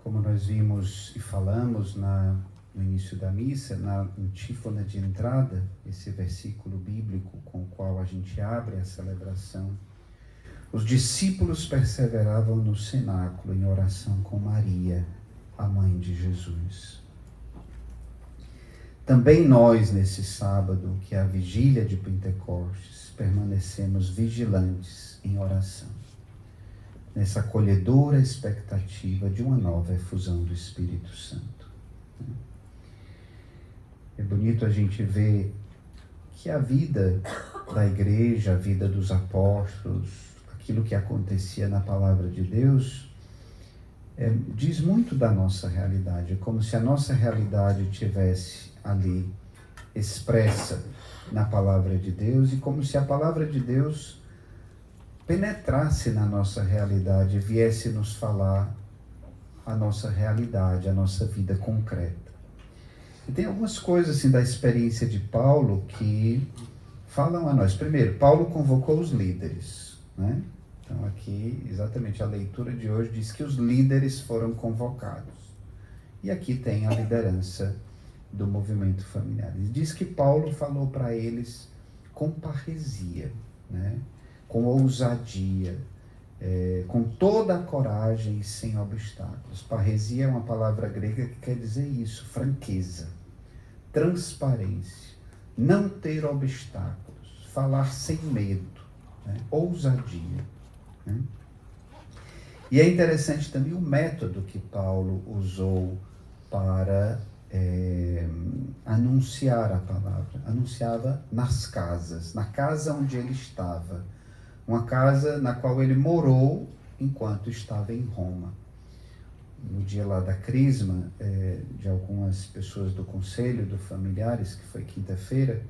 Como nós vimos e falamos no início da missa, na antífona de entrada, esse versículo bíblico com o qual a gente abre a celebração, os discípulos perseveravam no cenáculo em oração com Maria, a mãe de Jesus. Também nós, nesse sábado, que é a vigília de Pentecostes, permanecemos vigilantes em oração, nessa acolhedora expectativa de uma nova efusão do Espírito Santo. É bonito a gente ver que a vida da igreja, a vida dos apóstolos, aquilo que acontecia na palavra de Deus, diz muito da nossa realidade. É como se a nossa realidade tivesse ali expressa na palavra de Deus e como se a palavra de Deus penetrasse na nossa realidade e viesse nos falar a nossa realidade, a nossa vida concreta. E tem algumas coisas assim da experiência de Paulo que falam a nós. Primeiro, Paulo convocou os líderes, né? Então aqui, exatamente, a leitura de hoje diz que os líderes foram convocados. E aqui tem a liderança do movimento familiar. Ele diz que Paulo falou para eles com parresia, né? Com ousadia, com toda a coragem e sem obstáculos. Parresia é uma palavra grega que quer dizer isso, franqueza, transparência, não ter obstáculos, falar sem medo, né? Ousadia. Né? E é interessante também o método que Paulo usou para anunciar a palavra. Anunciava nas casas, na casa onde ele estava, uma casa na qual ele morou enquanto estava em Roma. No dia lá da crisma de algumas pessoas do conselho, do familiares, que foi quinta-feira,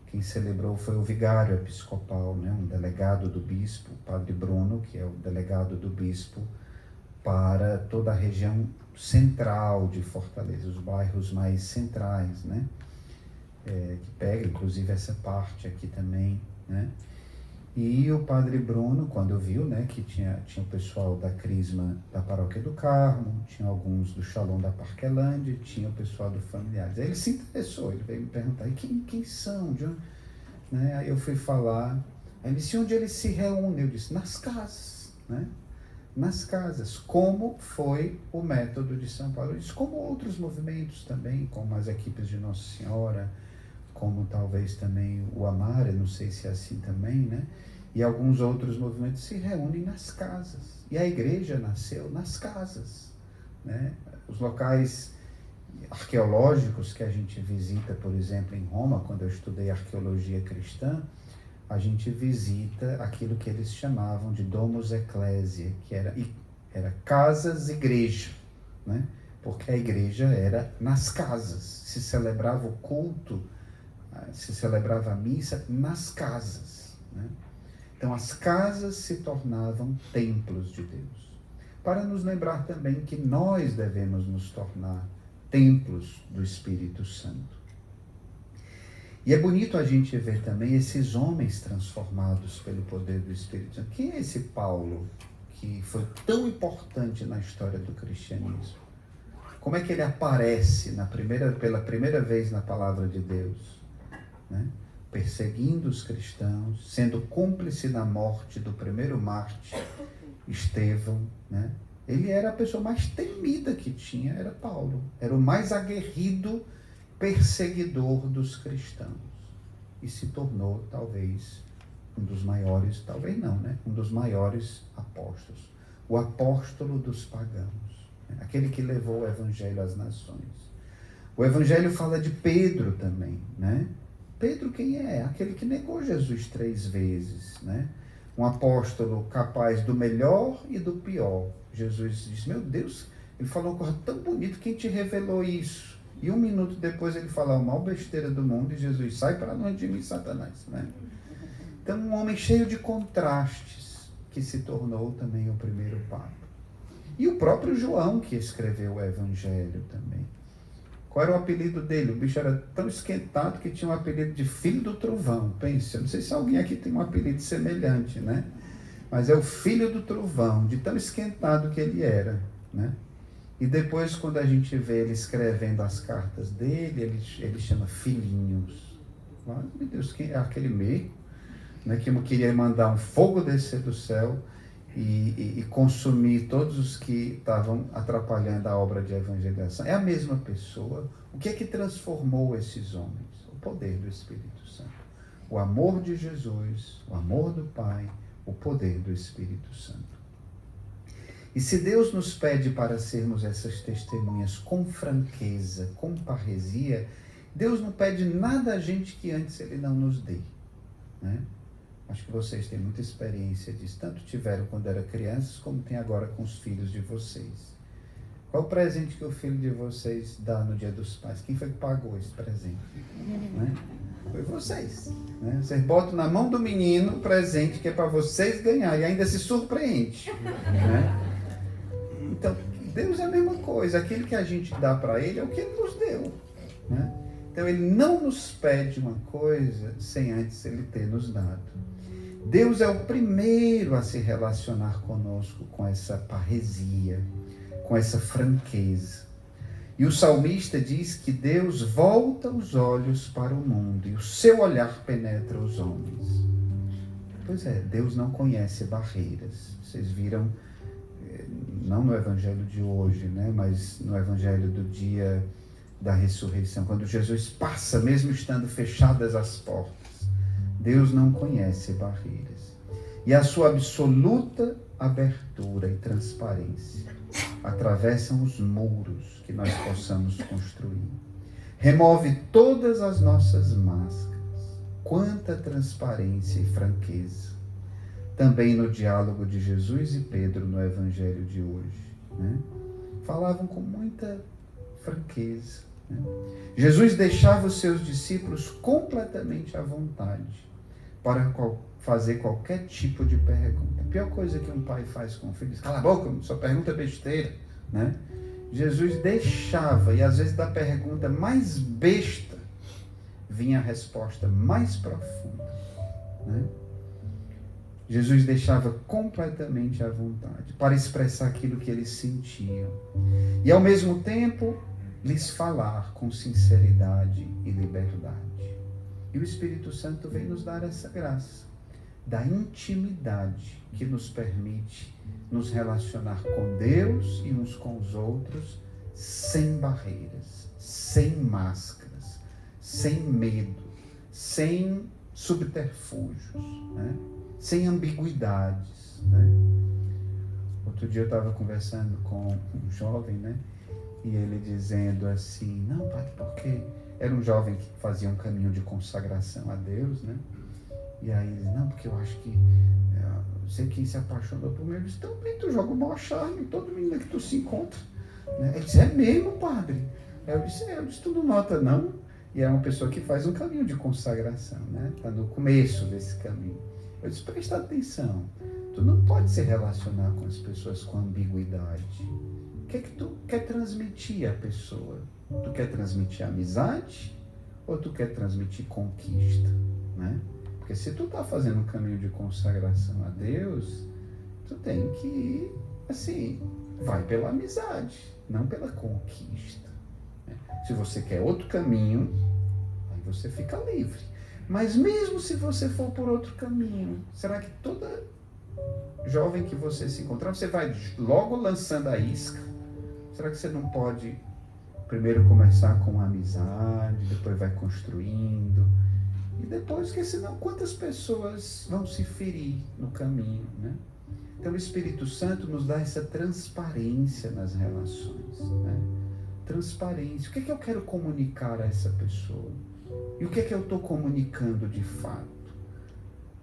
quem celebrou foi o vigário episcopal, né, um delegado do bispo, o padre Bruno, que é o delegado do bispo para toda a região central de Fortaleza, os bairros mais centrais, né, que pega inclusive essa parte aqui também, né. E o padre Bruno, quando viu, né, que tinha o pessoal da crisma da Paróquia do Carmo, tinha alguns do Shalom da Parquelândia, tinha o pessoal do Familiares. Aí ele se interessou, ele veio me perguntar, e quem são? De onde? Né? Aí eu fui falar, aí ele disse, onde eles se reúnem? Eu disse, nas casas, né? Nas casas, como foi o método de São Paulo. Eu disse, como outros movimentos também, como as equipes de Nossa Senhora, como talvez também o Amara, não sei se é assim também, né? E alguns outros movimentos se reúnem nas casas. E a igreja nasceu nas casas, né? Os locais arqueológicos que a gente visita, por exemplo, em Roma, quando eu estudei arqueologia cristã, a gente visita aquilo que eles chamavam de domus ecclesiae, que era casas-igreja, né? Porque a igreja era nas casas, se celebrava o culto, se celebrava a missa nas casas, né? Então as casas se tornavam templos de Deus, para nos lembrar também que nós devemos nos tornar templos do Espírito Santo. E é bonito a gente ver também esses homens transformados pelo poder do Espírito Santo. Quem é esse Paulo que foi tão importante na história do cristianismo? Como é que ele aparece pela primeira vez na palavra de Deus? Né? Perseguindo os cristãos, sendo cúmplice na morte do primeiro mártir, Estevão, né? Ele era a pessoa mais temida que tinha, era Paulo. Era o mais aguerrido perseguidor dos cristãos. E se tornou, talvez, um dos maiores, talvez não, né? Um dos maiores apóstolos. O apóstolo dos pagãos. Né? Aquele que levou o evangelho às nações. O evangelho fala de Pedro também, né? Pedro quem é? Aquele que negou Jesus 3 vezes, né? Um apóstolo capaz do melhor e do pior. Jesus disse, meu Deus, ele falou uma coisa tão bonita, quem te revelou isso? E 1 minuto depois ele fala a maior besteira do mundo e Jesus, sai para longe de mim, Satanás, né? Então um homem cheio de contrastes, que se tornou também o primeiro Papa. E o próprio João, que escreveu o Evangelho também. Qual era o apelido dele? O bicho era tão esquentado que tinha um apelido de Filho do Trovão. Pense, eu não sei se alguém aqui tem um apelido semelhante, né? Mas é o Filho do Trovão, de tão esquentado que ele era, né? E depois, quando a gente vê ele escrevendo as cartas dele, ele chama filhinhos. Mas, meu Deus, quem é aquele meio, né, que queria mandar um fogo descer do céu e consumir todos os que estavam atrapalhando a obra de evangelização. É a mesma pessoa. O que é que transformou esses homens? O poder do Espírito Santo. O amor de Jesus, o amor do Pai, o poder do Espírito Santo. E se Deus nos pede para sermos essas testemunhas com franqueza, com parresia, Deus não pede nada a gente que antes Ele não nos dê, né? Acho que vocês têm muita experiência disso, tanto tiveram quando eram crianças, como tem agora com os filhos de vocês. Qual o presente que o filho de vocês dá no Dia dos Pais? Quem foi que pagou esse presente? Né? Foi vocês. Né? Vocês botam na mão do menino o presente que é para vocês ganharem e ainda se surpreende. Né? Então, Deus é a mesma coisa. Aquilo que a gente dá para Ele é o que Ele nos deu. Né? Então, Ele não nos pede uma coisa sem antes Ele ter nos dado. Deus é o primeiro a se relacionar conosco com essa parresia, com essa franqueza. E o salmista diz que Deus volta os olhos para o mundo e o seu olhar penetra os homens. Pois é, Deus não conhece barreiras. Vocês viram, não no evangelho de hoje, né, mas no evangelho do dia da ressurreição, quando Jesus passa, mesmo estando fechadas as portas, Deus não conhece barreiras. E a sua absoluta abertura e transparência atravessam os muros que nós possamos construir. Remove todas as nossas máscaras. Quanta transparência e franqueza. Também no diálogo de Jesus e Pedro no evangelho de hoje, né? Falavam com muita franqueza. Né? Jesus deixava os seus discípulos completamente à vontade para fazer qualquer tipo de pergunta. A pior coisa que um pai faz com o filho é: cala a boca, só pergunta besteira. Né? Jesus deixava, e às vezes da pergunta mais besta vinha a resposta mais profunda. Né? Jesus deixava completamente à vontade para expressar aquilo que eles sentiam. E ao mesmo tempo lhes falar com sinceridade e liberdade. E o Espírito Santo vem nos dar essa graça da intimidade que nos permite nos relacionar com Deus e uns com os outros sem barreiras, sem máscaras, sem medo, sem subterfúgios, né? Sem ambiguidades. Né? Outro dia eu estava conversando com um jovem, né? E ele dizendo assim: não, padre, porque era um jovem que fazia um caminho de consagração a Deus, né? E aí ele disse: não, porque eu acho que sei quem se apaixonou por mim. Eu disse: então, bem, tu joga o maior charme, todo menino que tu se encontra. Né? Ele disse: é mesmo, padre? Aí eu disse: tu não nota, não? E é uma pessoa que faz um caminho de consagração, né? Está no começo desse caminho. Eu disse: presta atenção, tu não pode se relacionar com as pessoas com ambiguidade. O que é que tu quer transmitir à pessoa? Tu quer transmitir amizade ou tu quer transmitir conquista? Né? Porque se tu está fazendo um caminho de consagração a Deus, tu tem que ir, assim, vai pela amizade, não pela conquista. Né? Se você quer outro caminho, aí você fica livre. Mas mesmo se você for por outro caminho, será que toda jovem que você se encontrar, você vai logo lançando a isca? Será que você não pode primeiro começar com uma amizade, depois vai construindo, e depois, porque senão quantas pessoas vão se ferir no caminho, né? Então o Espírito Santo nos dá essa transparência nas relações, né? Transparência. O que é que eu quero comunicar a essa pessoa? E o que é que eu estou comunicando de fato?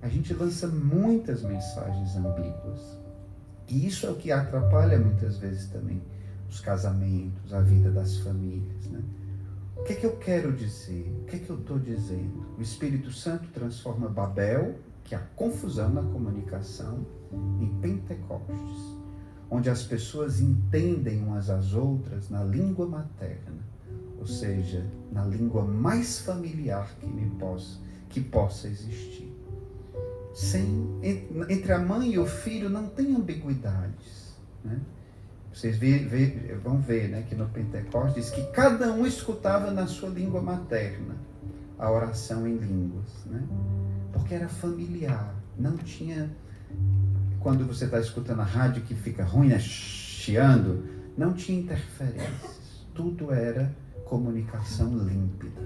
A gente lança muitas mensagens ambíguas. E isso é o que atrapalha muitas vezes também os casamentos, a vida das famílias. Né? O que é que eu quero dizer? O que é que eu estou dizendo? O Espírito Santo transforma Babel, que é a confusão na comunicação, em Pentecostes, onde as pessoas entendem umas às outras na língua materna, ou seja, na língua mais familiar que possa existir. Entre a mãe e o filho não tem ambiguidades. Né? Vocês vão ver, né, que no Pentecostes diz que cada um escutava na sua língua materna a oração em línguas, né? Porque era familiar, não tinha... Quando você está escutando a rádio que fica ruim, né, chiando, não tinha interferências, tudo era comunicação límpida.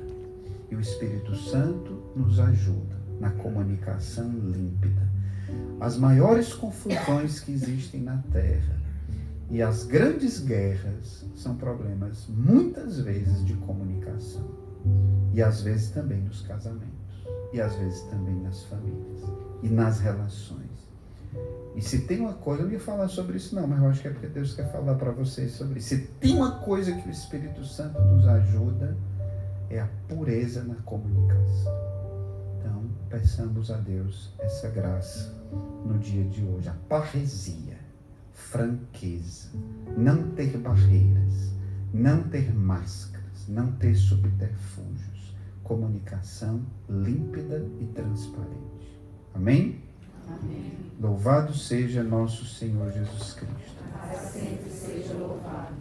E o Espírito Santo nos ajuda na comunicação límpida. As maiores confusões que existem na Terra e as grandes guerras são problemas, muitas vezes, de comunicação. E às vezes também nos casamentos. E às vezes também nas famílias. E nas relações. E se tem uma coisa, eu não ia falar sobre isso não, mas eu acho que é porque Deus quer falar para vocês sobre isso. Se tem uma coisa que o Espírito Santo nos ajuda, é a pureza na comunicação. Então, peçamos a Deus essa graça no dia de hoje. A parresia, franqueza, não ter barreiras, não ter máscaras, não ter subterfúgios. Comunicação límpida e transparente. Amém? Amém. Louvado seja nosso Senhor Jesus Cristo. Para sempre seja louvado.